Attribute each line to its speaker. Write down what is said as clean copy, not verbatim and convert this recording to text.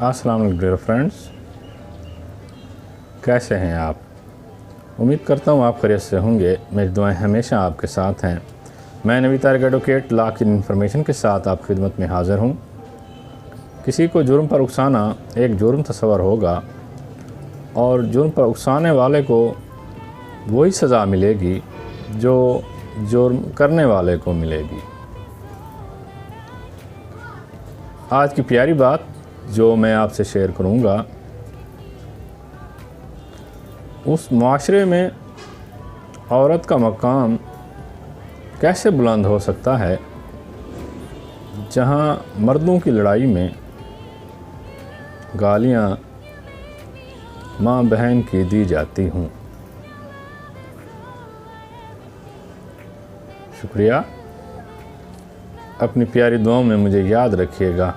Speaker 1: अस्सलाम वालेकुम dear friends, कैसे हैं आप। उम्मीद करता हूँ आप खैरियत से होंगे। मेरी दुआएं हमेशा आपके साथ हैं। मैं नबी तारिक एडवोकेट लॉ की इन्फॉर्मेशन के साथ आप खिदमत में हाज़िर हूँ। किसी को जुर्म पर उकसाना एक जुर्म तस्वर होगा और जुर्म पर उकसाने वाले को वही सज़ा मिलेगी जो जुर्म करने वाले को मिलेगी। आज की प्यारी बात जो मैं आपसे शेयर करूँगा, उस माशरे में औरत का मकाम कैसे बुलंद हो सकता है जहाँ मर्दों की लड़ाई में गालियाँ माँ बहन की दी जाती हूँ। शुक्रिया। अपनी प्यारी दुआओं में मुझे याद रखिएगा।